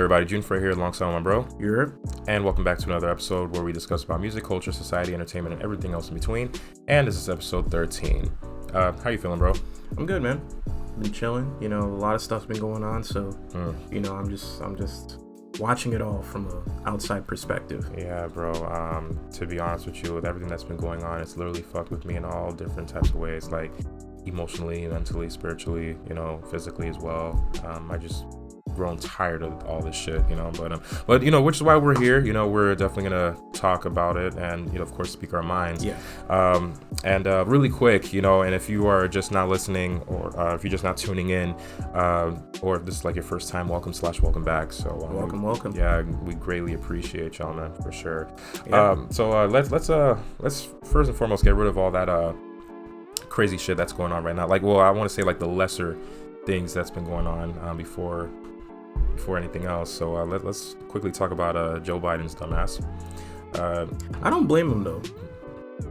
everybody? June Frey here alongside my bro. Europe. And welcome back to another episode where we discuss about music, culture, society, entertainment, and everything else in between. And this is episode 13. How you feeling, bro? I'm good, man. Been chilling. You know, a lot of stuff's been going on, so you know, I'm just watching it all from an outside perspective. Yeah, bro. To be honest with you, with everything that's been going on, it's literally fucked with me in all different types of ways, like emotionally, mentally, spiritually, you know, physically as well. I just grown tired of all this shit, you know, but you know, which is why we're here. You know, we're definitely gonna talk about it and, you know, of course, speak our minds. Yeah. And really quick, you know, and if you are just not listening, or if you're just not tuning in, or if this is like your first time, welcome back. So welcome. Yeah, we greatly appreciate y'all, man, for sure. Yeah. So let's first and foremost get rid of all that crazy shit that's going on right now. Like, well, I want to say like the lesser things that's been going on before anything else. So let's quickly talk about Joe Biden's dumbass. I don't blame him though,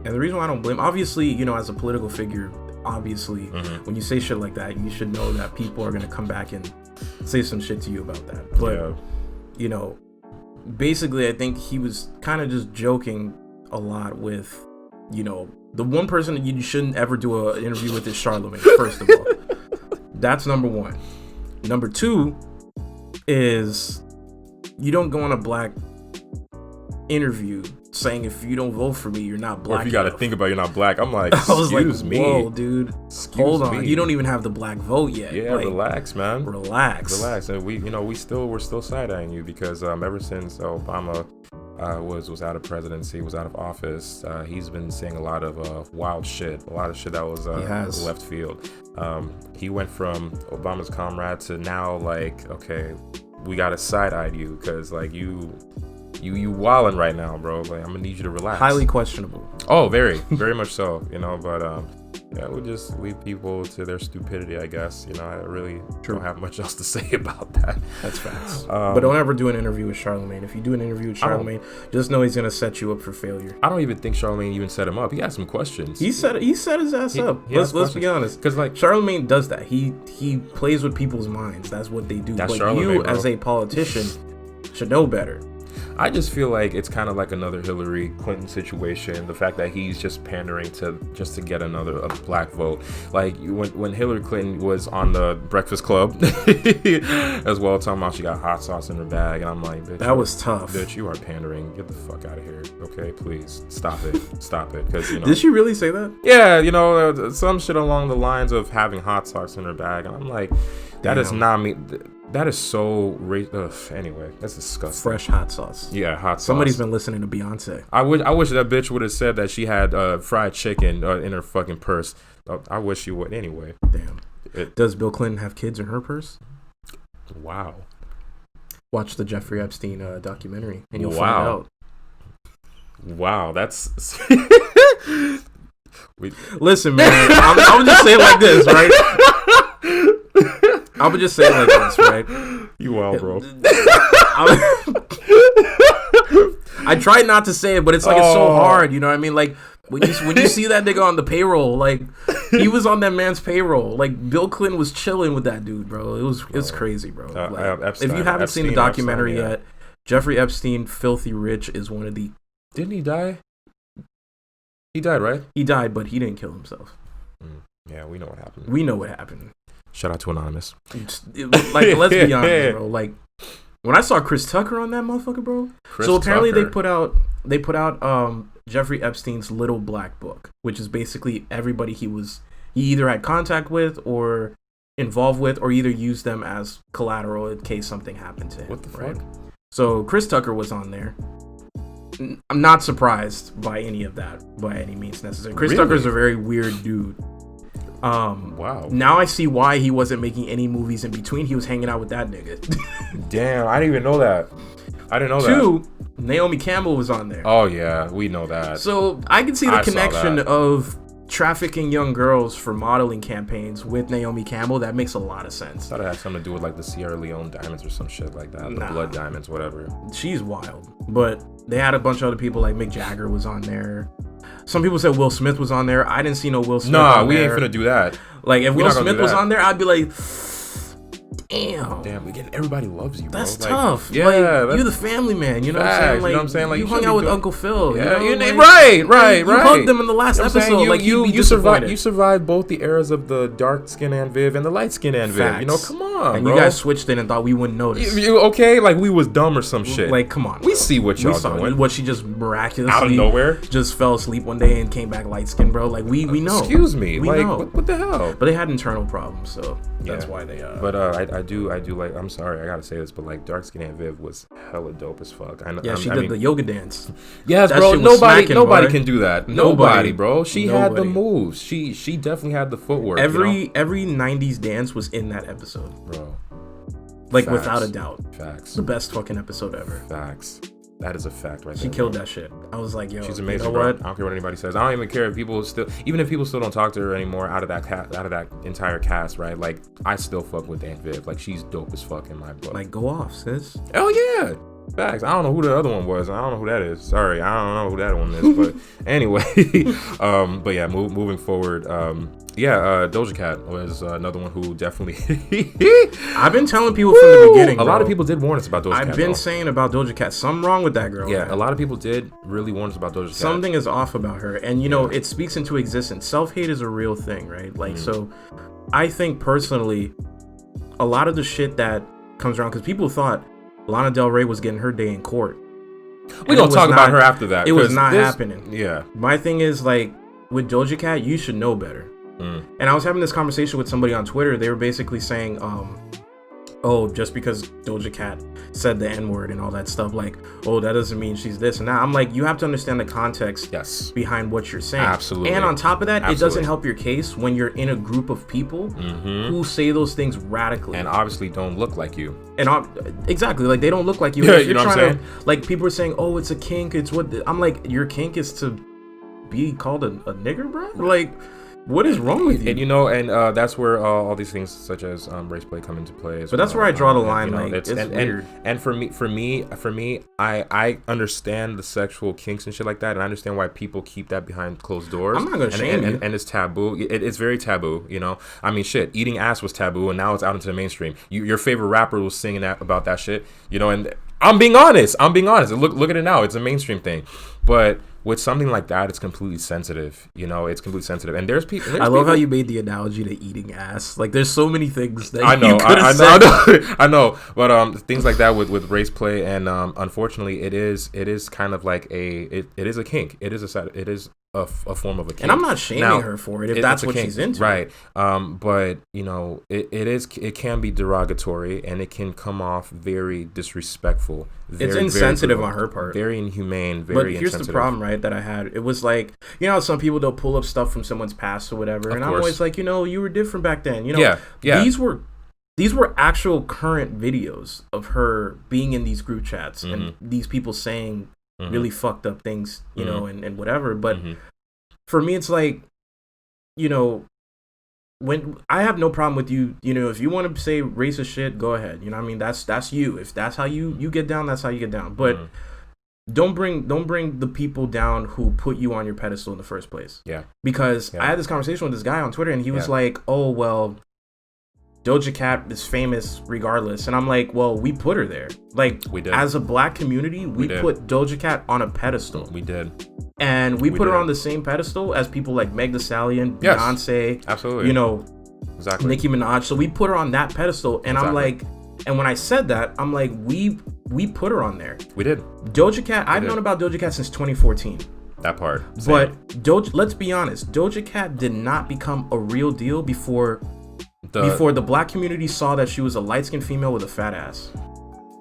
and the reason why I don't blame, obviously, you know, as a political figure, obviously, when you say shit like that, you should know that people are gonna come back and say some shit to you about that. But you know, basically, I think he was kind of just joking a lot with, you know, the one person that you shouldn't ever do an interview with is Charlemagne. First of all, that's number one. Number two is you don't go on a black interview saying if you don't vote for me, you're not black. Or if you got to think about you're not black, I'm like, excuse me. Whoa, dude. Hold on. You don't even have the black vote yet. Yeah, like, relax, man. Relax. And we're still side-eyeing you because ever since Obama was out of presidency, was out of office, he's been saying a lot of wild shit, that was left field. He went from Obama's comrade to now like, okay, we gotta side-eye you because like you wildin' right now, bro. Like, I'm gonna need you to relax. Highly questionable. Oh, very, very much so. You know, but yeah, we'll just leave people to their stupidity, I guess. You know, I really don't have much else to say about that. That's facts. But don't ever do an interview with Charlemagne. If you do an interview with Charlemagne, just know he's gonna set you up for failure. I don't even think Charlemagne even set him up. He asked some questions. He set his ass up. Let's be honest. Because like Charlemagne does that. He plays with people's minds. That's what they do. That's but Charlemagne, you, bro, as a politician, should know better. I just feel like it's kind of like another Hillary Clinton situation. The fact that he's just pandering to get a black vote. Like when Hillary Clinton was on the Breakfast Club as well, talking about she got hot sauce in her bag, and I'm like, bitch, that was tough. Bitch, you are pandering. Get the fuck out of here. Okay, please stop it. Because, you know. Did she really say that? Yeah, you know, some shit along the lines of having hot sauce in her bag, and I'm like, that is not me. That is so anyway, that's disgusting. Fresh hot sauce. Yeah, hot sauce. Somebody's been listening to Beyonce. I wish that bitch would have said that she had fried chicken in her fucking purse. I wish she would. Anyway. Damn. Does Bill Clinton have kids in her purse? Wow. Watch the Jeffrey Epstein documentary and you'll find out. Wow, that's... Listen, man, I'm just saying like this, right? I would just say it like this, right? You wild, bro. I try not to say it, but it's like it's so hard, you know what I mean? Like when you see that nigga on the payroll, like he was on that man's payroll. Like Bill Clinton was chilling with that dude, bro. It's crazy, bro. If you haven't seen the documentary yet, Jeffrey Epstein, Filthy Rich, is one of the... Didn't he die? He died, right? He died, but he didn't kill himself. Yeah, we know what happened. We know what happened. Shout out to Anonymous. Like, let's be honest, bro. Like, when I saw Chris Tucker on that motherfucker, bro. So apparently they put out Jeffrey Epstein's Little Black Book, which is basically everybody he either had contact with or involved with, or either used them as collateral in case something happened to him. What the fuck? Right? So Chris Tucker was on there. I'm not surprised by any of that by any means necessary. Chris Tucker's a very weird dude. Wow. Now I see why he wasn't making any movies in between. He was hanging out with that nigga. Damn, I didn't even know that. Two, Naomi Campbell was on there. Oh yeah, we know that. So I can see the connection of trafficking young girls for modeling campaigns with Naomi Campbell. That makes a lot of sense. I thought it had something to do with like the Sierra Leone diamonds or some shit like that. The blood diamonds, whatever. She's wild. But they had a bunch of other people, like Mick Jagger was on there. Some people said Will Smith was on there. I didn't see no Will Smith on there. We ain't finna do that. Like, if Will Smith was on there, I'd be like, Damn, again, everybody loves you, bro. That's tough. Yeah, like, you're the family man. You know what I'm saying? Like, you know what I'm saying? Like, you hung out with Uncle Phil. Yeah, you know? Right. You hugged them in the last episode. Like, you survived both the eras of the dark skin Aunt Viv and the light skin Aunt Viv. You know, come on, and bro. You guys switched in and thought we wouldn't notice. Okay, like we was dumb or some shit. Like, come on, we see what y'all doing. What she just miraculously out of nowhere just fell asleep one day and came back light skinned, bro. Like we know. Excuse me, we like know. What the hell? But they had internal problems, so that's why they. But I do like. I'm sorry, I gotta say this, but like dark skin Aunt Viv was hella dope as fuck. She did the yoga dance. Yes, bro. Nobody can do that. Nobody, bro. She had the moves. She definitely had the footwork. Every 90s dance was in that episode, bro. Like without a doubt. Facts. The best fucking episode ever. Facts. That is a fact right there. She killed that shit. I was like, yo, she's amazing, you know bro. what? I don't care what anybody says. I don't even care if people still don't talk to her anymore out of that entire cast, right? Like, I still fuck with Aunt Viv. Like, she's dope as fuck in my book. Like, go off, sis. Oh yeah. Facts. I don't know who the other one was. I don't know who that is. Sorry, I don't know who that one is. But anyway, but yeah, moving forward. Doja Cat was another one who definitely. I've been telling people from the beginning. A lot of people did warn us about Doja Cat. I've been saying about Doja Cat. Something wrong with that girl. Yeah, man. A lot of people did really warn us about Doja Cat. Something is off about her, and you know it speaks into existence. Self-hate is a real thing, right? Like, so I think personally, a lot of the shit that comes around, because people thought Lana Del Rey was getting her day in court. We're gonna talk about her after that. It was not happening. Yeah. My thing is, like, with Doja Cat, you should know better. And I was having this conversation with somebody on Twitter. They were basically saying, just because Doja Cat said the N-word and all that stuff, like, oh, that doesn't mean she's this and that. I'm like, you have to understand the context behind what you're saying. Absolutely. And on top of that, it doesn't help your case when you're in a group of people who say those things radically. And obviously don't look like you. And exactly, like, they don't look like you. Yeah, if you know what I'm saying? Like, people are saying, oh, it's a kink. It's what... I'm like, your kink is to be called a nigger, bro? Like... What is wrong with you? And you know, and that's where all these things such as race play come into play. But that's where I draw the line. You know, like, it's weird. And for me, I understand the sexual kinks and shit like that, and I understand why people keep that behind closed doors. I'm not gonna shame you. And it's taboo. It's very taboo. You know, I mean, shit. Eating ass was taboo, and now it's out into the mainstream. Your favorite rapper was singing about that shit. You know, and I'm being honest. Look at it now. It's a mainstream thing, but with something like that, it's completely sensitive. You know, it's completely sensitive. And there's people. I love how you made the analogy to eating ass. Like, there's so many things that I know. You could have said. I know. But things like that with race play, and unfortunately, it is kind of like it is a kink. It is a form of a kink. And I'm not shaming her for it if that's what she's into. Right. But you know, it can be derogatory, and it can come off very disrespectful. It's insensitive on her part. Very inhumane. But here's the problem, right, that I had. It was like, you know, some people, they'll pull up stuff from someone's past or whatever, and I'm always like, you know, you were different back then. You know, these were actual current videos of her being in these group chats and these people saying really fucked up things, you know, and whatever. But for me, it's like, you know, when I have no problem with you, you know, if you want to say racist shit, go ahead. You know what I mean? That's you. If that's how you get down, that's how you get down. But don't bring the people down who put you on your pedestal in the first place. Yeah. Because I had this conversation with this guy on Twitter, and he was like, oh, well, Doja Cat is famous regardless. And I'm like, well, we put her there. Like, we did. As a black community, we put Doja Cat on a pedestal. We did. And we put her on the same pedestal as people like Meg Thee Stallion, Beyonce. Absolutely. You know, Nicki Minaj. So we put her on that pedestal. And I'm like, and when I said that, I'm like, we put her on there. We did. Doja Cat, I've known about Doja Cat since 2014. That part. Same. But let's be honest, Doja Cat did not become a real deal before the black community saw that she was a light-skinned female with a fat ass.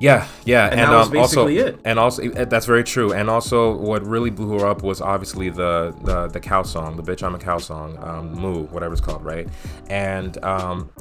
Yeah, and that was basically it. And also, that's very true. And also, what really blew her up was obviously the cow song, the "Bitch I'm a Cow" song, Moo, whatever it's called, right? And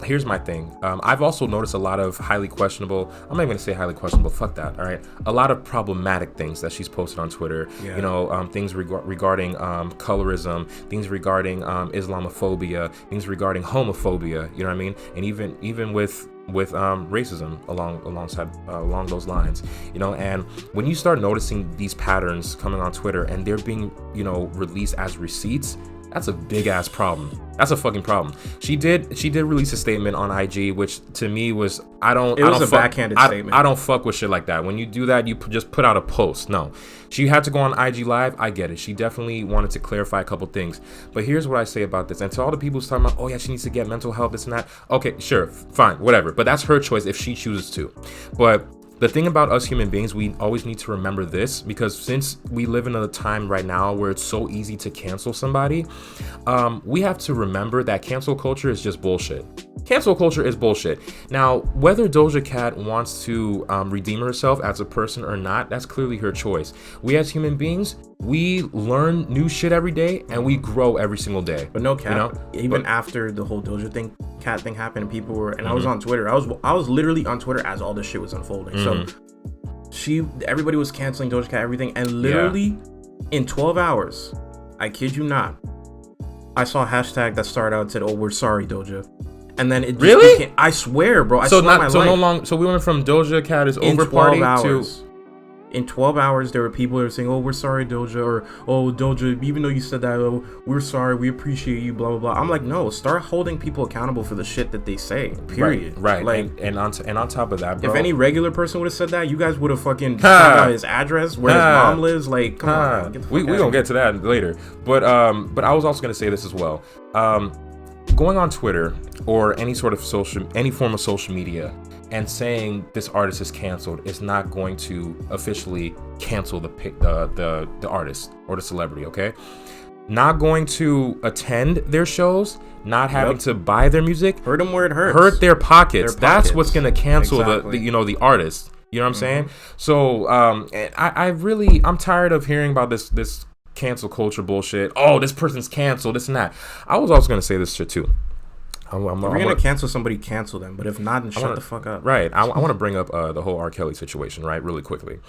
here's my thing. I've also noticed a lot of highly questionable. I'm not even gonna say highly questionable. Fuck that. All right, a lot of problematic things that she's posted on Twitter. Yeah. You know, things regarding colorism, things regarding Islamophobia, things regarding homophobia. You know what I mean? And even with racism along those lines, you know. And when you start noticing these patterns coming on Twitter and they're being, you know, released as receipts, That's a big ass problem. That's a fucking problem. She did release a statement on IG, which to me was backhanded statement. I don't fuck with shit like that. When you do that, you just put out a post. No, she had to go on IG Live. I get it. She definitely wanted to clarify a couple things. But here's what I say about this. And to all the people who's talking about, oh yeah, she needs to get mental help, this and that. Okay, sure, fine, whatever. But that's her choice if she chooses to. But the thing about us human beings, we always need to remember this, because since we live in a time right now where it's so easy to cancel somebody, we have to remember that cancel culture is just bullshit. Cancel culture is bullshit. Now, whether Doja Cat wants to redeem herself as a person or not, that's clearly her choice. We as human beings, we learn new shit every day and we grow every single day. But no cap, even after the whole Doja Cat thing happened and people were, and I was on Twitter, I was literally on Twitter as all this shit was unfolding. So everybody was canceling Doja Cat, everything, and literally in 12 hours, I kid you not, I saw a hashtag that started out and said, "Oh, we're sorry, Doja." And then it just became, I swear, bro. So we went from Doja Cat is over party to. In 12 hours, there were people that were saying, "Oh, we're sorry, Doja," or "Oh, Doja, even though you said that, oh, we're sorry, we appreciate you," blah blah blah. I'm like, no, start holding people accountable for the shit that they say. Period. Right. Like, and on top of that, bro, if any regular person would have said that, you guys would have fucking found out his address, where his mom lives. Like, come on. We gonna get to that later. But I was also gonna say this as well. Going on Twitter or any form of social media and saying this artist is canceled is not going to officially cancel the artist or the celebrity, okay? Not going to attend their shows, not having to buy their music, hurt them where it hurts, hurt their pockets. That's what's gonna cancel the artist. You know what I'm saying? So I'm tired of hearing about this cancel culture bullshit. Oh, this person's canceled, this and that. I was also gonna say this shit too. If you're gonna cancel somebody, cancel them. But if not, then shut the fuck up. Right. I want to bring up the whole R. Kelly situation, right, really quickly.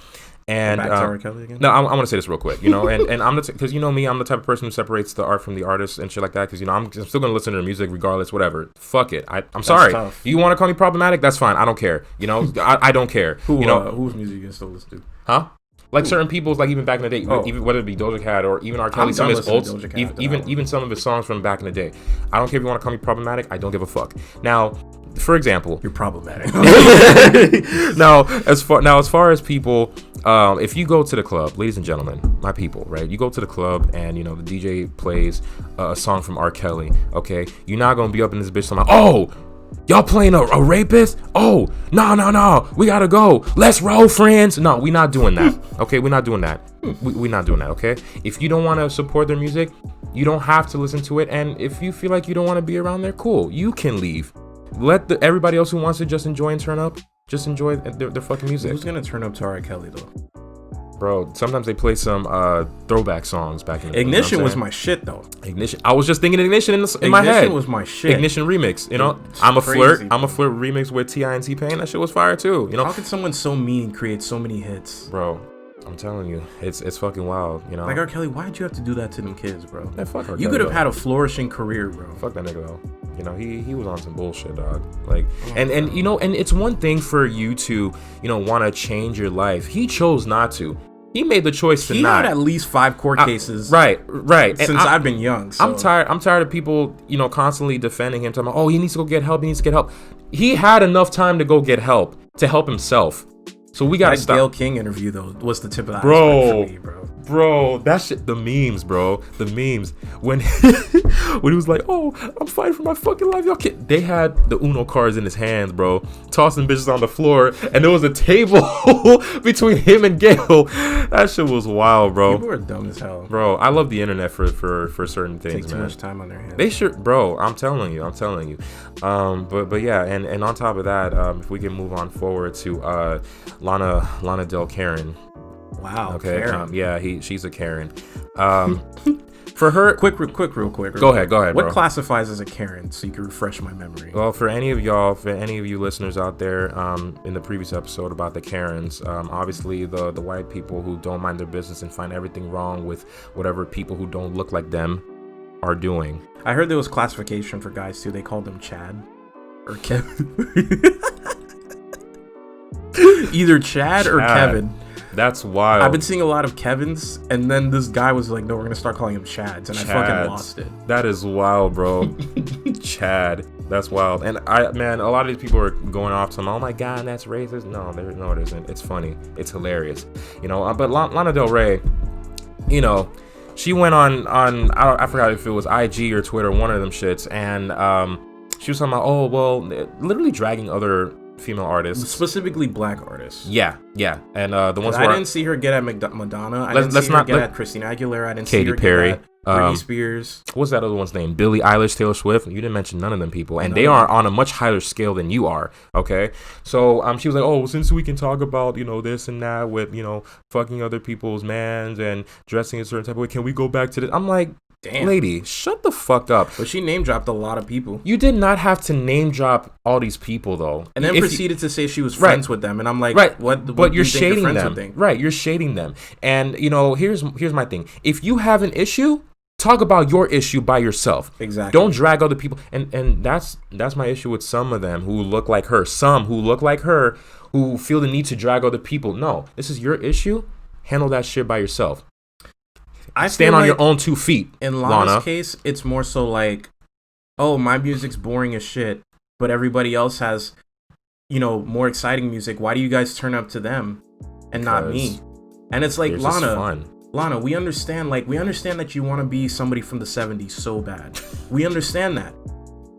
And back to R. Kelly again? No, I want to say this real quick, and I'm because you know me, I'm the type of person who separates the art from the artist and shit like that. Because I'm still gonna listen to their music regardless, whatever. Fuck it. I'm sorry. Tough. You want to call me problematic? That's fine. I don't care. I don't care. Whose music you can still listen to? Huh? Like certain people's, like even back in the day, even whether it be Doja Cat or even R. Kelly, some of his old, even some of his songs from back in the day. I don't care if you want to call me problematic. I don't give a fuck. Now, for example, you're problematic. Now, as far as people, if you go to the club, ladies and gentlemen, my people, right? You go to the club and the DJ plays a song from R. Kelly. Okay, you're not gonna be up in this bitch talking about, oh, y'all playing a rapist? Oh, no, we gotta go. Let's roll, friends. No, we not doing that. Okay, we're not doing that. We're not doing that, okay? If you don't want to support their music, you don't have to listen to it. And if you feel like you don't want to be around there, cool. You can leave. Let everybody else who wants to just enjoy and turn up, just enjoy their fucking music. Who's gonna turn up to R. Kelly, though? Bro, sometimes they play some throwback songs back in the day. Ignition was my shit, though. Ignition. I was just thinking Ignition in my head. Ignition was my shit. Ignition remix. I'm a Flirt remix with T.I. and T-Pain. That shit was fire too. How could someone so mean create so many hits? Bro, I'm telling you, it's fucking wild. Like R. Kelly, why'd you have to do that to them kids, bro? Man, fuck R. Kelly, you could have had a flourishing career, bro. Fuck that nigga though. He was on some bullshit, dog. Like, and it's one thing for you to want to change your life. He chose not to. He made the choice to not. He had at least 5 court cases. Right. Since I've been young. So. I'm tired of people, constantly defending him, talking about, oh, he needs to go get help. He had enough time to go get help to help himself. So we gotta stop. Gayle King interview though was the tip of the iceberg for me, bro. Bro, that shit, the memes, bro. The memes. When he was like, oh, I'm fighting for my fucking life, y'all kid. They had the Uno cards in his hands, bro. Tossing bitches on the floor. And there was a table between him and Gayle. That shit was wild, bro. People are dumb as hell. Bro, I love the internet for certain things, man. Take too much time on their hands. They should, bro. I'm telling you. But yeah, and on top of that, if we can move on forward to Lana Del Karen. Wow. Okay. She's a Karen. For her, real quick. Go ahead, What bro. classifies as a Karen, so you can refresh my memory? Well, for any of you listeners out there, in the previous episode about the Karens, obviously the white people who don't mind their business and find everything wrong with whatever people who don't look like them are doing. I heard there was classification for guys too. They called them Chad or Kevin. Either Chad or Kevin. That's wild. I've been seeing a lot of Kevins, and then this guy was like, no, we're gonna start calling him Chads, and I fucking lost it. That is wild, bro. Chad. That's wild. And man, a lot of these people are going off to him. Oh my God, that's racist. No, it isn't. It's funny. It's hilarious. But Lana Del Rey, she went on I forgot if it was IG or Twitter, one of them shits, and she was talking about, literally dragging other female artists, specifically black artists. Yeah, and the ones I didn't see her get at Madonna. I didn't see her get at Christina Aguilera. I didn't see her Perry. Get at Britney Spears. What's that other one's name? Billie Eilish, Taylor Swift. You didn't mention none of them people, and they are on a much higher scale than you are. Okay, so she was like, oh, since we can talk about this and that with fucking other people's mans and dressing a certain type of way, can we go back to this? I'm like, damn, lady, shut the fuck up. But she name dropped a lot of people. You did not have to name drop all these people though, and then proceeded to say she was friends with them. And I'm like, what? But you're shading them, right? You're shading them. And here's my thing. If you have an issue, talk about your issue by yourself. Exactly. Don't drag other people. And that's my issue with some of them who look like her. Some who look like her who feel the need to drag other people. No, this is your issue. Handle that shit by yourself. I stand on your own 2 feet. In Lana's case, it's more so like, oh, my music's boring as shit, but everybody else has, more exciting music. Why do you guys turn up to them and not me? And it's like, Lana, we understand that you want to be somebody from the 70s so bad. We understand that.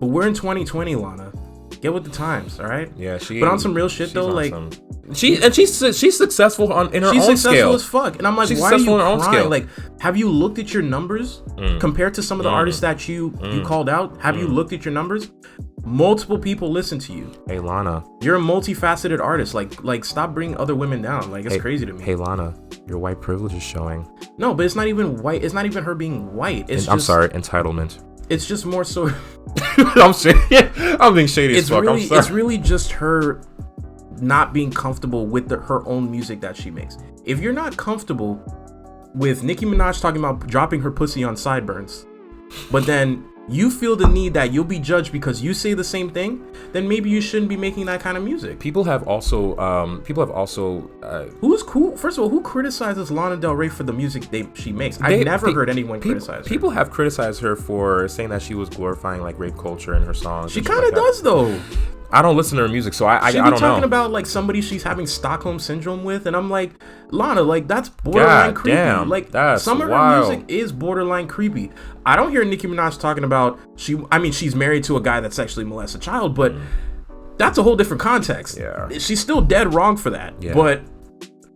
But we're in 2020, Lana. Get with the times, all right? Yeah, but on some real shit though, like she's successful in her own scale. She's successful as fuck, and I'm like, why are you crying? Like, have you looked at your numbers compared to some of the artists that you called out? Have you looked at your numbers? Multiple people listen to you. Hey Lana, you're a multifaceted artist. Like stop bringing other women down. Like, it's crazy to me. Hey Lana, your white privilege is showing. No, but it's not even white. It's not even her being white. I'm sorry, entitlement. It's just more so. I'm being shady as fuck. I'm sorry. It's really just her not being comfortable with her own music that she makes. If you're not comfortable with Nicki Minaj talking about dropping her pussy on sideburns, but then you feel the need that you'll be judged because you say the same thing, then maybe you shouldn't be making that kind of music. People have also who's cool? First of all, who criticizes Lana Del Rey for the music she makes? I've never heard anyone criticize her. People have criticized her for saying that she was glorifying like rape culture in her songs. She kind of does though. I don't listen to her music, so I don't know. She's talking about like somebody she's having Stockholm syndrome with, and I'm like, Lana, like that's borderline creepy. Damn, like that's some of wild. her music is borderline creepy. I don't hear Nicki Minaj talking about she's married to a guy that sexually molests a child, but that's a whole different context. Yeah, she's still dead wrong for that. Yeah. But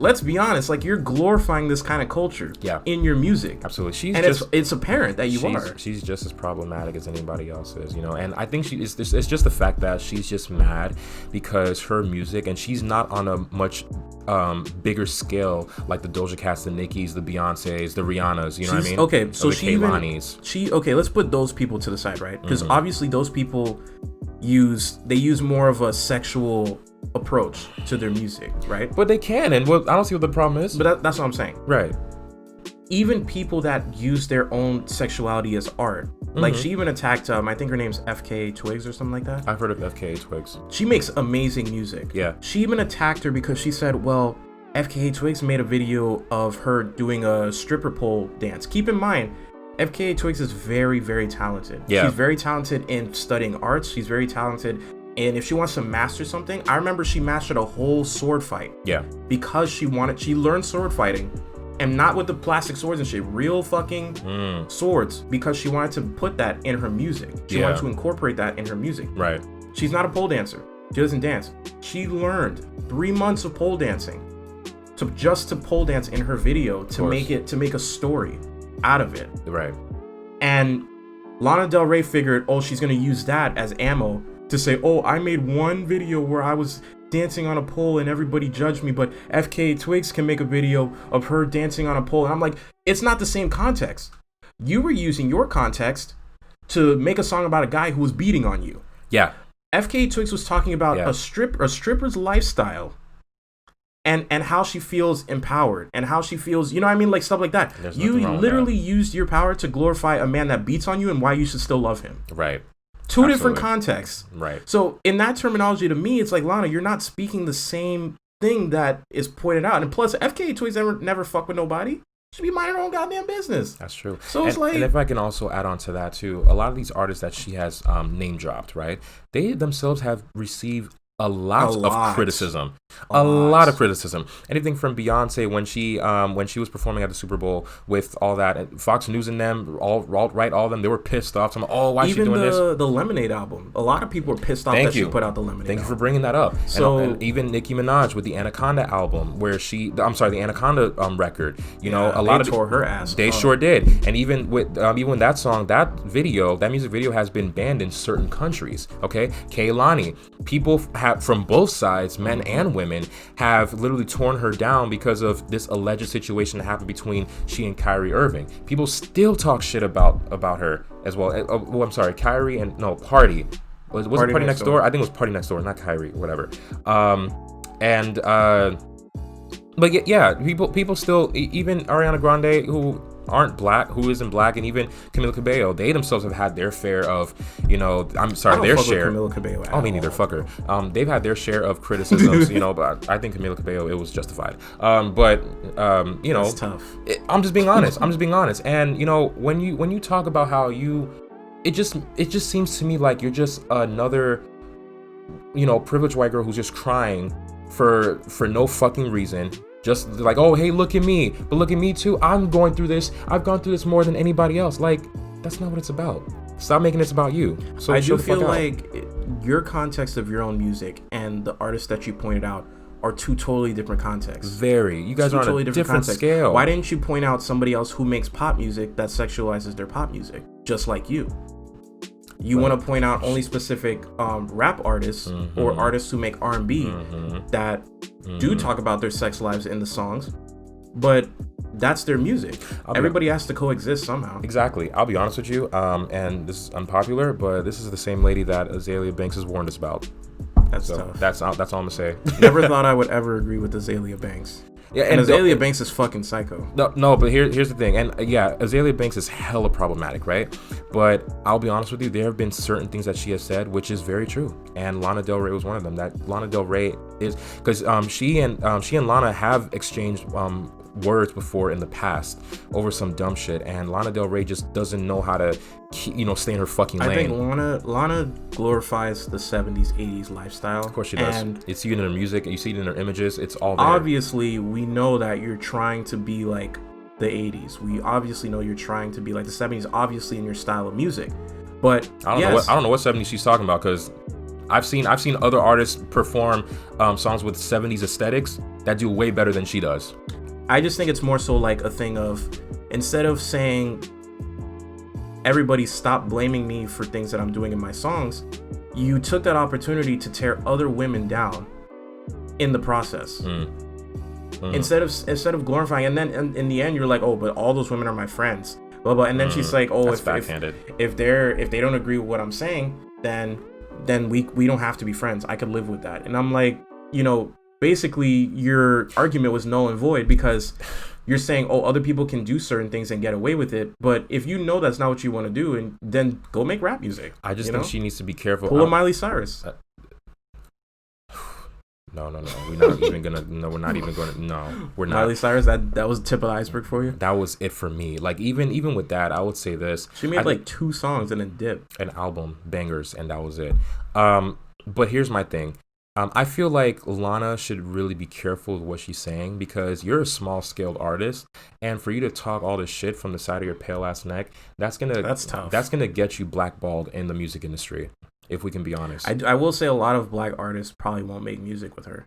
let's be honest, like you're glorifying this kind of culture in your music. Absolutely. It's apparent that you are. She's just as problematic as anybody else is, and I think it's just the fact that she's just mad because her music, and she's not on a much bigger scale like the Doja Cats, the Nickis, the Beyoncés, the Rihannas, you know what I mean? Okay, so let's put those people to the side, right? Because obviously those people use more of a sexual approach to their music, right? But they can, and I don't see what the problem is. But that's what I'm saying. Right. Even people that use their own sexuality as art, like she even attacked, I think her name's FKA Twigs or something like that. I've heard of FKA Twigs. She makes amazing music. Yeah. She even attacked her because she said, well, FKA Twigs made a video of her doing a stripper pole dance. Keep in mind, FKA Twigs is very, very talented. Yeah. She's very talented in studying arts. She's very talented. And if she wants to master something, I remember she mastered a whole sword fight. Yeah. Because she learned sword fighting, and not with the plastic swords and shit, real fucking swords, because she wanted to put that in her music. She wanted to incorporate that in her music. Right. She's not a pole dancer. She doesn't dance. She learned 3 months of pole dancing to pole dance in her video to make a story out of it. Right. And Lana Del Rey figured, she's gonna use that as ammo to say, I made one video where I was dancing on a pole and everybody judged me, but FKA Twigs can make a video of her dancing on a pole. And I'm like, it's not the same context. You were using your context to make a song about a guy who was beating on you. Yeah. FKA Twigs was talking about a stripper's lifestyle and how she feels empowered and how she feels, you know what I mean? Like stuff like that. You literally used your power to glorify a man that beats on you and why you should still love him. Right. Two different contexts. Right. So in that terminology, to me, it's like, Lana, you're not speaking the same thing that is pointed out. And plus, FKA Twigs never fuck with nobody. Should be minding her own goddamn business. That's true. So it's like, and if I can also add on to that too, a lot of these artists that she has name dropped, right? They themselves have received a lot of criticism. A lot of criticism. Anything from Beyonce when she was performing at the Super Bowl with all that, and Fox News and them, all of them, they were pissed off. So why is she doing this? Even the Lemonade album. A lot of people were pissed off she put out the Lemonade Thank album. you for bringing that up. So, and even Nicki Minaj with the Anaconda album, where the Anaconda record. You know, a lot of tore her ass. They sure did. And even with that song, that music video has been banned in certain countries. Okay, Kehlani, people from both sides, men and women, have literally torn her down because of this alleged situation that happened between she and Kyrie Irving. People still talk shit about her as well. I'm sorry, Kyrie and Party. Was it Party Next Door? I think it was Party Next Door, not Kyrie, whatever. But yeah, people still, even Ariana Grande, who isn't black, and even Camila Cabello, they themselves have had their share of, their share. Camila Cabello. Oh, me neither, fuck her. They've had their share of criticisms, but I think Camila Cabello, it was justified. It's tough. I'm just being honest. And when you talk about how it just seems to me like you're just another, privileged white girl who's just crying for no fucking reason. Just like, oh, hey, look at me. But look at me too. I'm going through this. I've gone through this more than anybody else. Like, that's not what it's about. Stop making this about you. So I do feel like your context of your own music and the artists that you pointed out are two totally different contexts. Very. You guys are on a different scale. Why didn't you point out somebody else who makes pop music that sexualizes their pop music, just like you? You want to point out only specific rap artists or artists who make R&B that do talk about their sex lives in the songs, but that's their music. Everybody has to coexist somehow. Exactly. I'll be honest with you, and this is unpopular, but this is the same lady that Azalea Banks has warned us about. That's tough. That's all I'm gonna say. Never thought I would ever agree with Azalea Banks. Yeah, and Azalea Banks is fucking psycho. No, but here's the thing. And yeah, Azalea Banks is hella problematic, right? But I'll be honest with you, there have been certain things that she has said, which is very true. And Lana Del Rey was one of them. That Lana Del Rey is, because she and Lana have exchanged words before in the past over some dumb shit, and Lana Del Rey just doesn't know how to stay in her fucking lane. I think Lana glorifies the 70s 80s lifestyle. Of course she does. And you see it in her music, you see it in her images, it's all there. Obviously we know that you're trying to be like the 80s. We obviously know you're trying to be like the 70s, obviously, in your style of music. But I don't know what 70s she's talking about, because I've seen other artists perform songs with 70s aesthetics that do way better than she does. I just think it's more so like a thing of, instead of saying everybody stop blaming me for things that I'm doing in my songs, you took that opportunity to tear other women down in the process. Instead of glorifying, and then in the end you're like, oh, but all those women are my friends, blah blah. And then she's like, oh, if they don't agree with what I'm saying, then we don't have to be friends. I could live with that. And I'm like, basically your argument was null and void, because you're saying, oh, other people can do certain things and get away with it. But if you know that's not what you want to do, and then go make rap music. I just think she needs to be careful. Pull a Miley Cyrus. No. We're not even gonna. No, we're not even gonna. No, we're not. Miley Cyrus. That was the tip of the iceberg for you. That was it for me. Like even with that, I would say this. She made like 2 songs and a dip. An album, bangers, and that was it. But here's my thing. I feel like Lana should really be careful with what she's saying, because you're a small-scaled artist, and for you to talk all this shit from the side of your pale ass neck, that's tough. That's gonna get you blackballed in the music industry, if we can be honest. I will say a lot of black artists probably won't make music with her,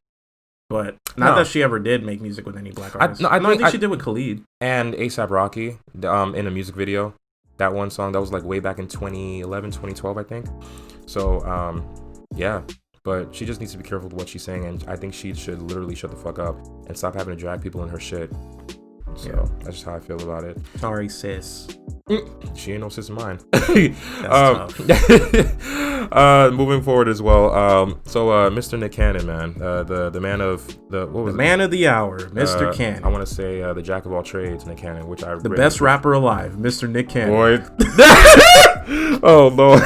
but not that she ever did make music with any black artists. I think she did with Khalid and A$AP Rocky in a music video. That one song that was like way back in 2011, 2012, I think. So yeah. But she just needs to be careful with what she's saying, and I think she should literally shut the fuck up and stop having to drag people in her shit. So that's just how I feel about it. Sorry, sis. She ain't no sis of mine. That's tough. Moving forward as well. So Mr. Nick Cannon, man, the man of man of the hour, Mr. Cannon. I want to say the jack of all trades, Nick Cannon, which the best rapper alive, Mr. Nick Cannon. Boy. Oh Lord.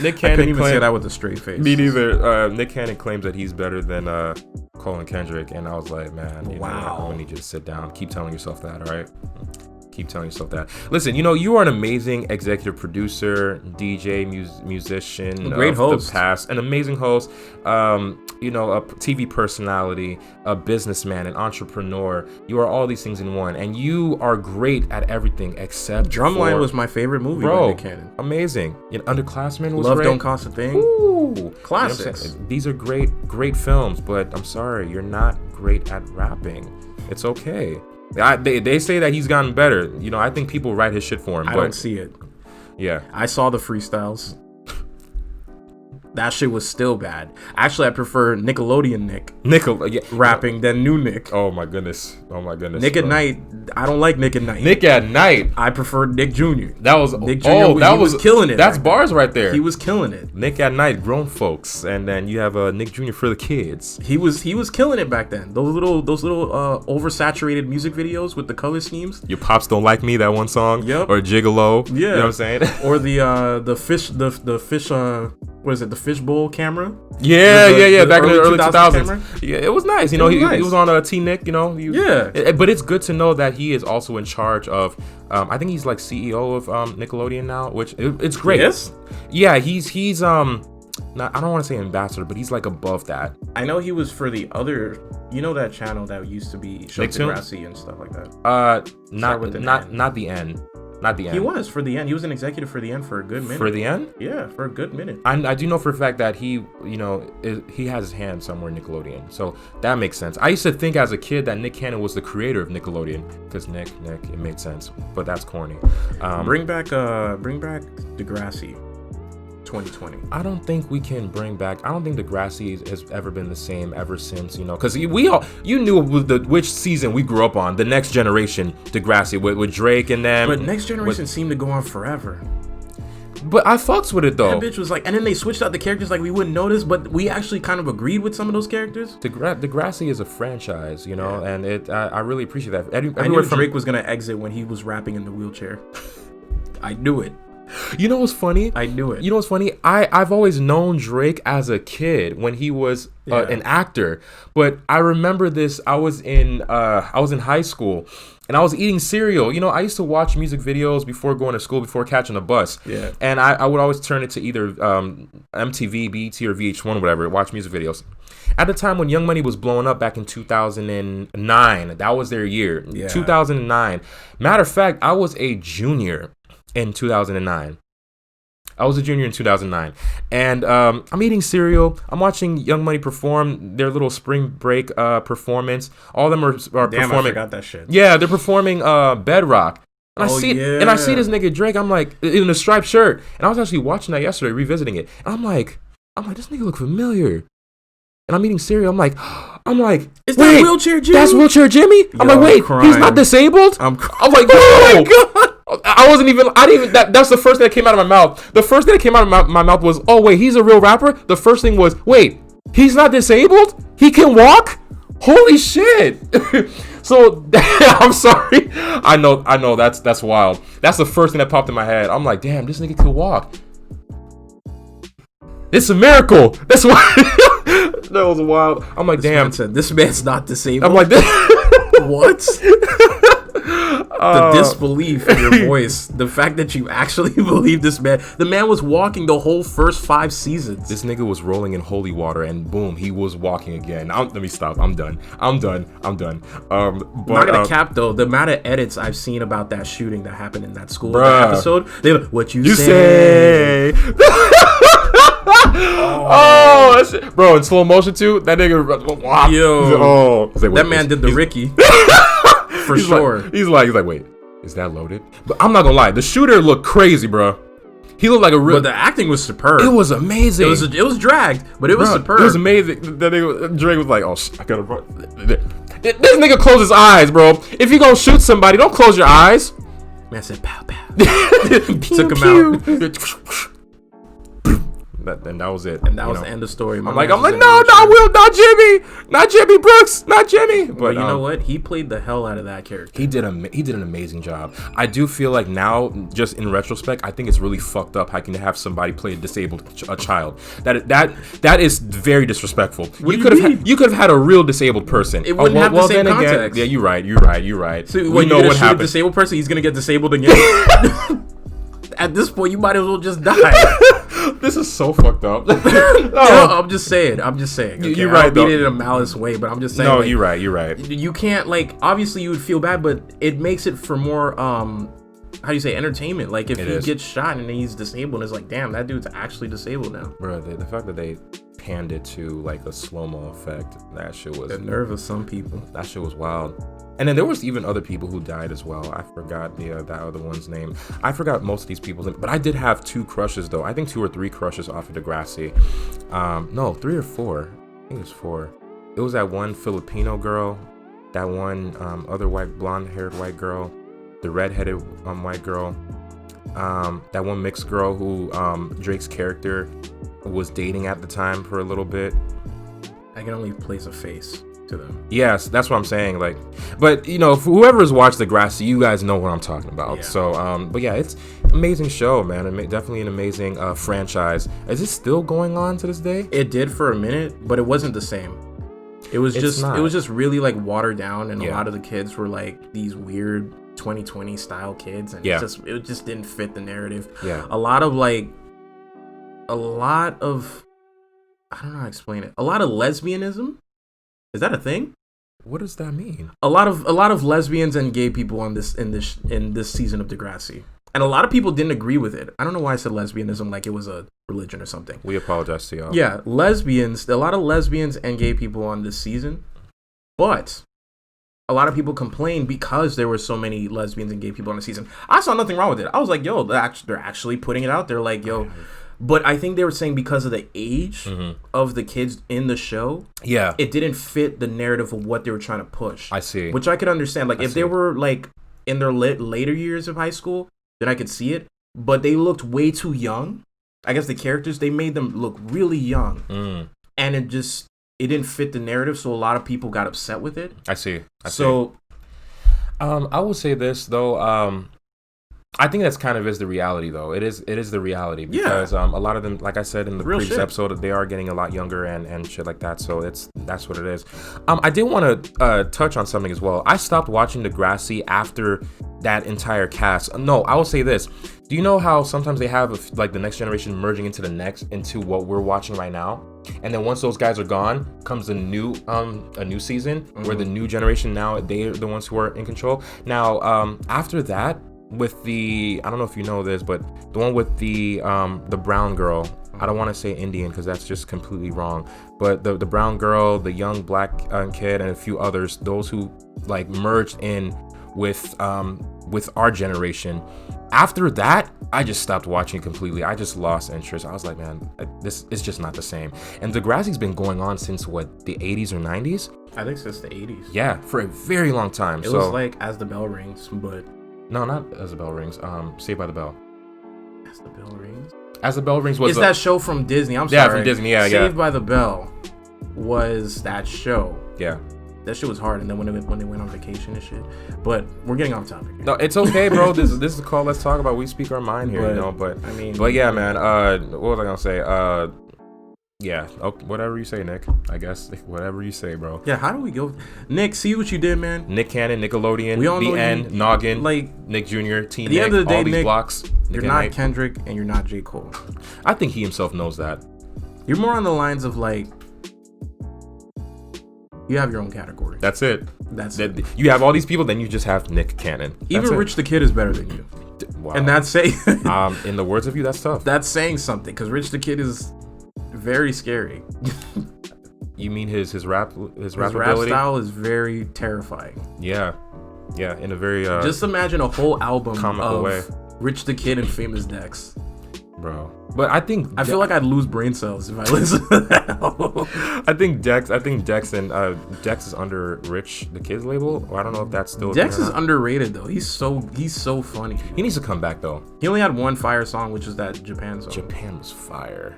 Nick Cannon I couldn't even say that with a straight face. Me neither. Nick Cannon claims that he's better than Cole and Kendrick, and I was like, man, you know, I'm gonna need you to sit down. Keep telling yourself that, all right? Keep telling yourself that. Listen, you know, you are an amazing executive producer, DJ, musician, great host, the past, an amazing host. You know, a TV personality, a businessman, an entrepreneur. You are all these things in one, and you are great at everything except Drumline was my favorite movie by Nick Cannon. Amazing. You know, Underclassmen was Love great. Don't Cost a Thing. Ooh, classics. You know, these are great films, but I'm sorry, you're not great at rapping. It's okay. They say that he's gotten better. You know, I think people write his shit for him. I don't see it. Yeah. I saw the freestyles. That shit was still bad. Actually, I prefer Nickelodeon Nick rapping than new Nick. Oh my goodness. Nick at Night. I don't like Nick at Night. Nick at Night. I prefer Nick Jr. That was Nick Jr. He was killing it. That's bars right there. He was killing it. Nick at Night, grown folks, and then you have Nick Jr. for the kids. He was killing it back then. Those little oversaturated music videos with the color schemes. Your Pops Don't Like Me, that one song. Yep. Or Gigolo. Yeah. You know what I'm saying? Or the fish what is it, the fishbowl camera? Yeah. Back in the early 2000s. Yeah, it was nice. You know, he was on T-Nick, you know. But it's good to know that he is also in charge of, I think he's like CEO of Nickelodeon now, which it's great. Yes? Yeah, he's not, I don't want to say ambassador, but he's like above that. I know he was for the other, you know, that channel that used to be Show Degrassi and stuff like that. Not the end. Not the end. He was for the end. He was an executive for the end for a good minute. For the end? Yeah, for a good minute. I do know for a fact that he, you know, he has his hand somewhere in Nickelodeon. So that makes sense. I used to think as a kid that Nick Cannon was the creator of Nickelodeon because Nick, it made sense. But that's corny. Bring back Degrassi. 2020. I don't think we can bring back. I don't think Degrassi has ever been the same ever since, you know, because you knew which season we grew up on, the Next Generation Degrassi with Drake and them. But Next Generation seemed to go on forever. But I fucks with it though. That bitch was like, and then they switched out the characters like we wouldn't notice, but we actually kind of agreed with some of those characters. Degrassi is a franchise, you know, and I really appreciate that. I knew Drake was gonna exit when he was rapping in the wheelchair. I knew it. You know what's funny? I knew it. You know what's funny? I've always known Drake as a kid when he was an actor, but I remember this. I was in high school, and I was eating cereal. You know, I used to watch music videos before going to school, before catching a bus. Yeah. And I would always turn it to either MTV, BET, or VH1, whatever. Watch music videos. At the time when Young Money was blowing up back in 2009, that was their year. Yeah. 2009. Matter of fact, I was a junior in 2009. I was a junior in 2009, and I'm eating cereal. I'm watching Young Money perform their little spring break performance. All of them are performing. I forgot that shit. Yeah, they're performing Bedrock. And I see this nigga Drake. I'm like, in a striped shirt, and I was actually watching that yesterday, revisiting it. And I'm like, this nigga look familiar. And I'm eating cereal. I'm like, is that Wheelchair Jimmy? That's Wheelchair Jimmy. I'm like, wait, he's not disabled. I'm like, oh my god. That's the first thing that came out of my mouth. The first thing that came out of my mouth was, oh wait, he's a real rapper. The first thing was, wait, he's not disabled? He can walk? Holy shit. So I'm sorry. I know that's wild. That's the first thing that popped in my head. I'm like, damn, this nigga can walk. It's a miracle. That's why. That was wild. I'm like, damn. This man's not disabled. I'm like, what? The disbelief in your voice, the fact that you actually believe this man. The man was walking the whole first 5 seasons. This nigga was rolling in holy water, and boom, he was walking again. Let me stop. I'm done. But, not gonna cap though. The amount of edits I've seen about that shooting that happened in that school that episode. They're like, what you say? Oh, that shit. Bro, in slow motion too. That nigga. Yo, that man did the Ricky. For sure. He's like, wait, is that loaded? But I'm not gonna lie, the shooter looked crazy, bro. He looked like a real. But the acting was superb. It was amazing. It was dragged, but it was superb. It was amazing. Drake was like, oh, I gotta run. This nigga closed his eyes, bro. If you gonna shoot somebody, don't close your eyes. Man said, pow, pow. Took him out. and that was it. And that was the end of story. I'm like, no, Will, not Jimmy Brooks, not Jimmy. But you know what? He played the hell out of that character. He did an amazing job. I do feel like now, just in retrospect, I think it's really fucked up how can you have somebody play a disabled child. That is very disrespectful. You could have had a real disabled person. It wouldn't have the same context. Yeah, you're right. So we know what happened. A disabled person, he's gonna get disabled again. At this point, you might as well just die. This is so fucked up. I'm just saying. Okay? You're right. I don't mean it in a malice way, but I'm just saying. No, you're right. You can't, like, obviously you would feel bad, but it makes it for more how do you say, entertainment. Like, if he gets shot and then he's disabled, it's like, damn, that dude's actually disabled now. Bro, the fact that they panned it to like a slow-mo effect, that shit was the nerve of some people. That shit was wild. And then there was even other people who died as well. I forgot that other one's name. I forgot most of these people's name, but I did have 2 crushes though. I think 2 or 3 crushes off of Degrassi. No, 3 or 4. I think it was 4. It was that one Filipino girl, that one other blonde-haired white girl, the redheaded white girl, that one mixed girl who Drake's character was dating at the time for a little bit. I can only place a face to them. Yes, that's what I'm saying. Like, but you know, for whoever's watched Degrassi, you guys know what I'm talking about. Yeah. So, but yeah, it's amazing show, man. Definitely an amazing franchise. Is it still going on to this day? It did for a minit, but it wasn't the same. It was just really like watered down, and a lot of the kids were like these weird 2020 style kids, and it just didn't fit the narrative. Yeah, a lot of I don't know how to explain it. A lot of lesbianism. Is that a thing? What does that mean? A lot of lesbians and gay people in this season of Degrassi, and a lot of people didn't agree with it. I don't know why I said lesbianism like it was a religion or something. We apologize to y'all. Yeah, lesbians. A lot of lesbians and gay people on this season, but a lot of people complained because there were so many lesbians and gay people on the season. I saw nothing wrong with it. I was like, yo, they're actually putting it out there. Like, yo. But I think they were saying because of the age of the kids in the show, it didn't fit the narrative of what they were trying to push. I see. Which I could understand. Like, if they were, like, in their later years of high school, then I could see it. But they looked way too young. I guess the characters, they made them look really young. And it didn't fit the narrative, so a lot of people got upset with it. I see. I will say this, though. I think that's kind of is the reality, though. It is the reality because a lot of them, like I said in the previous episode, they are getting a lot younger and shit like that. So that's what it is. I did want to touch on something as well. I stopped watching Degrassi after that entire cast. No, I will say this. Do you know how sometimes they have like the next generation merging into what we're watching right now? And then once those guys are gone, comes a new season where the new generation now they're the ones who are in control. Now after that. With I don't know if you know this, but the one with the brown girl, I don't want to say Indian because that's just completely wrong. But the brown girl, the young black kid, and a few others, those who like merged in with our generation. After that, I just stopped watching completely. I just lost interest. I was like, man, this is just not the same. And Degrassi's been going on since what, the 80s or 90s? I think since the 80s. Yeah, for a very long time. It was like As the Bell Rings, but. No, not As the Bell Rings. Saved by the Bell. As the Bell Rings? As the Bell Rings was... It's that show from Disney. I'm sorry. Yeah, from Disney. Yeah, Saved by the Bell was that show. Yeah. That shit was hard, and then when they went on vacation and shit. But we're getting off topic here. No, it's okay, bro. This is a call. Let's talk about. We speak our mind here, you know. But I mean, but yeah, man. What was I gonna say? Yeah. Okay, whatever you say, Nick. I guess whatever you say, bro. Yeah. How do we go? Nick, see what you did, man. Nick Cannon, Nickelodeon, we all know BN, Noggin, like Nick Jr., T. At the end of the day, all these Nick, blocks. You're not Kendrick, and you're not J. Cole. I think he himself knows that. You're more on the lines of like. You have your own category. That's it. That's it. You have all these people, then you just have Nick Cannon. Even Rich the Kid is better than you. Wow. And that's saying... in the words of you, that's tough. That's saying something, because Rich the Kid is very scary. You mean his rap ability? Rap style is very terrifying. Yeah. Yeah, in a very... just imagine a whole album comical way. Rich the Kid and Famous Dex. Bro. But I think... I feel like I'd lose brain cells if I listen to that album. I think Dex and Dex is under Rich the Kid's label. Or I don't know if that's still... Dex is underrated, though. He's so funny. He needs to come back, though. He only had one fire song, which was that Japan song. Japan was fire.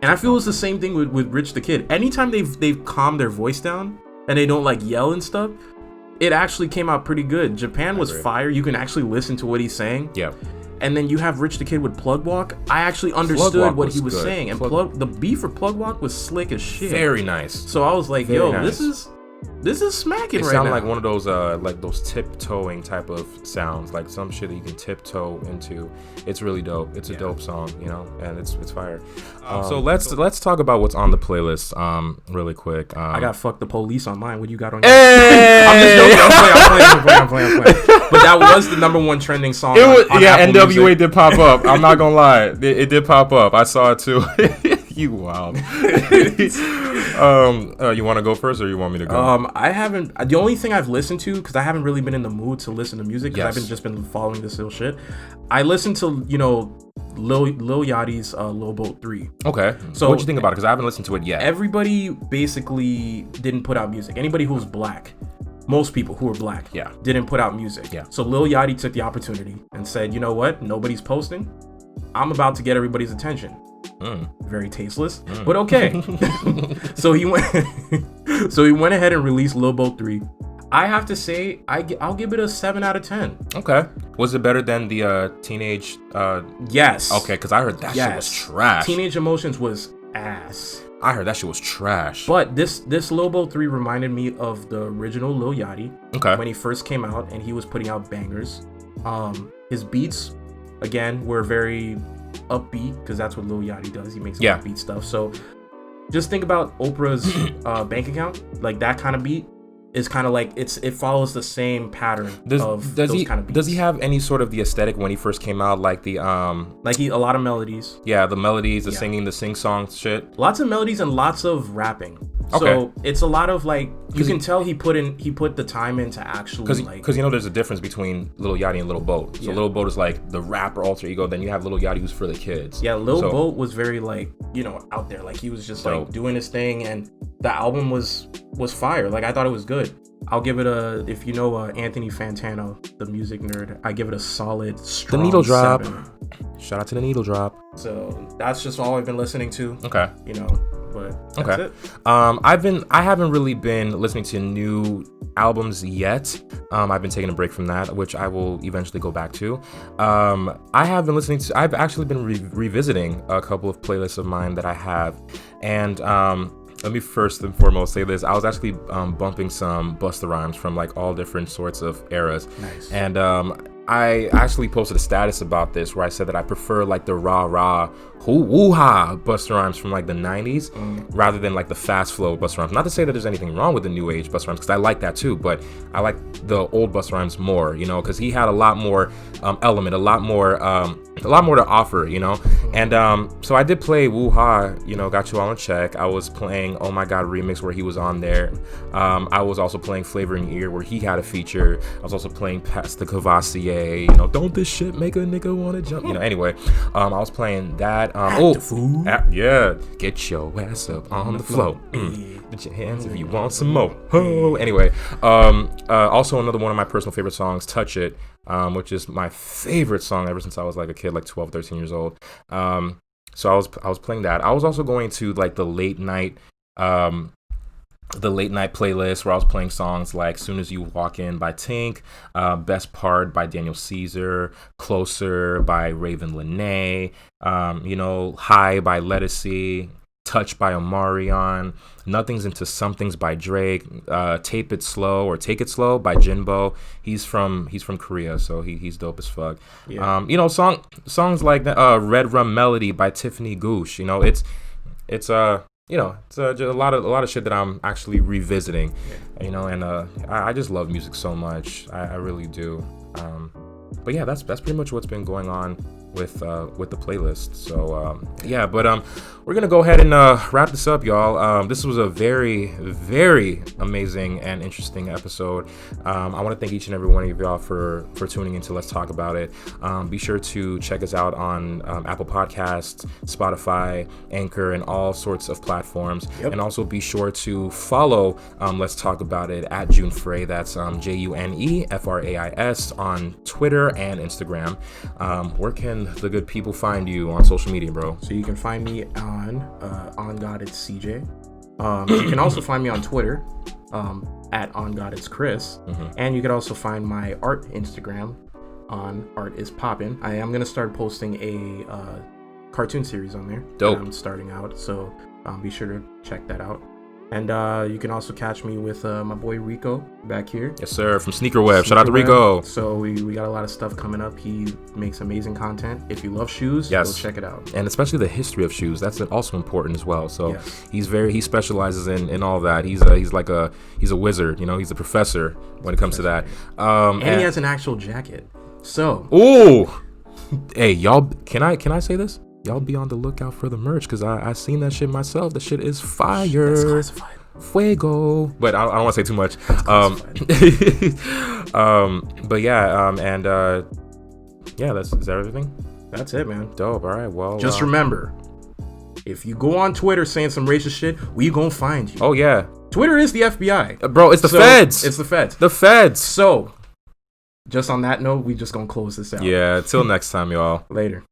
And I feel it's the same thing with Rich the Kid. Anytime they've calmed their voice down and they don't like yell and stuff, it actually came out pretty good. Japan was fire. You can actually listen to what he's saying. Yeah. And then you have Rich the Kid with Plug Walk. I actually understood what he was saying. And the beat for Plug Walk was slick as shit. Very nice. So I was like, this is smacking right now. It sounded like one of those tiptoeing type of sounds, like some shit that you can tiptoe into. It's really dope. It's a dope song, you know, and it's fire. So let's talk about what's on the playlist really quick. I got Fuck the Police on mine. What you got on your I'm just joking. I'm playing. But that was the number one trending song. It was, on Apple NWA Music. Did pop up. I'm not gonna lie, it did pop up. I saw it too. You wild. You want to go first, or you want me to go? I haven't. The only thing I've listened to, because I haven't really been in the mood to listen to music, because I've just been following this little shit. I listened to Lil Yachty's Lil Boat 3. Okay. So what you think about it? Because I haven't listened to it yet. Everybody basically didn't put out music. Anybody who was black. Most people who were black didn't put out music. Yeah. So Lil Yachty took the opportunity and said, you know what? Nobody's posting. I'm about to get everybody's attention. Very tasteless, but okay. So he went ahead and released Lil Boat 3. I have to say, I'll give it a 7 out of 10. Okay. Was it better than the Teenage? Yes. Okay, because I heard that shit was trash. Teenage Emotions was ass. I heard that shit was trash. But this Lil Boat 3 reminded me of the original Lil Yachty. Okay. When he first came out and he was putting out bangers. His beats, again, were very upbeat, because that's what Lil Yachty does. He makes upbeat stuff. So just think about Oprah's bank account. Like that kind of beat is kind of like it follows the same pattern of those kind of beats. Does he have any sort of the aesthetic when he first came out, like the a lot of melodies? Yeah, the melodies, the singing, the sing-song shit. Lots of melodies and lots of rapping. Okay. So it's a lot of like, you can tell he put the time in to actually because there's a difference between Lil Yachty and Lil Boat. So Lil Boat is like the rapper alter ego. Then you have Lil Yachty who's for the kids. Yeah, Lil Boat was very like out there. Like he was just like doing his thing, and the album was fire. Like I thought it was good. I'll give it if you know Anthony Fantano, the music nerd, I give it a solid strong The Needle Drop. 7. Shout out to The Needle Drop. So that's just all I've been listening to. Okay. But that's it. I haven't really been listening to new albums yet. I've been taking a break from that, which I will eventually go back to. I've actually been revisiting a couple of playlists of mine that I have, and let me first and foremost say this. I was actually bumping some Busta Rhymes from like all different sorts of eras. Nice. And I actually posted a status about this where I said that I prefer like the rah-rah, woo-ha Busta Rhymes from like the 90s rather than like the fast flow Busta Rhymes. Not to say that there's anything wrong with the new age Busta Rhymes, because I like that too, but I like the old Busta Rhymes more, because he had a lot more element, a lot more to offer, And so I did play Woo-Ha, Got You All in Check. I was playing Oh My God remix where he was on there. I was also playing Flavor in Your Ear where he had a feature. I was also playing Past the Cavassier, Don't This Shit Make a Nigga Wanna Jump, Anyway, I was playing that. Get your ass up on the floor. Put your hands if you want some more. Oh, anyway, also another one of my personal favorite songs, Touch It, which is my favorite song ever since I was like a kid, like 12, 13 years old. So I was playing that. I was also going to like the late night playlist where I was playing songs like Soon As You Walk In by Tink, Best Part by Daniel Caesar, Closer by Raven Lenae, High by Lettucey, Touch by Omarion, Nothing's Into Somethings by Drake, Take It Slow by Jinbo. He's from Korea, so he's dope as fuck. Yeah. Songs like that, Red Rum Melody by Tiffany Goosh. It's a lot of shit that I'm actually revisiting, and I just love music so much. I really do. But yeah, that's pretty much what's been going on with the playlist. So but we're gonna go ahead and wrap this up, y'all. This was a very, very amazing and interesting episode. I want to thank each and every one of y'all for tuning in to Let's Talk About It. Be sure to check us out on Apple Podcasts, Spotify, Anchor, and all sorts of platforms. Yep. And also be sure to follow Let's Talk About It at June Frey. That's JUNEFRAIS on Twitter and Instagram. Where can the good people find you on social media, bro? So you can find me on God It's CJ. You can also find me on Twitter at On God It's Chris, and you can also find my art Instagram on Art Is Poppin'. I am gonna start posting a cartoon series on there. Dope. I'm starting out, so be sure to check that out. And you can also catch me with my boy Rico back here. Yes, sir. From Sneaker Web. Shout out to Rico. So we got a lot of stuff coming up. He makes amazing content. If you love shoes, go check it out. And especially the history of shoes. That's also important as well. So he specializes in all that. He's a wizard. You know, he's a professor when it comes to that. And he has an actual jacket. So. Ooh. Hey, y'all. Can I say this? Y'all be on the lookout for the merch, because I seen that shit myself. The shit is fire. That's classified. Fuego. But I don't want to say too much. But yeah, is that everything? That's it, man. Dope. All right. Well, just remember, if you go on Twitter saying some racist shit, we gonna find you. Oh yeah. Twitter is the FBI. Bro, it's the feds. It's the feds. The feds. So, just on that note, we just gonna close this out. Yeah. Till next time, y'all. Later.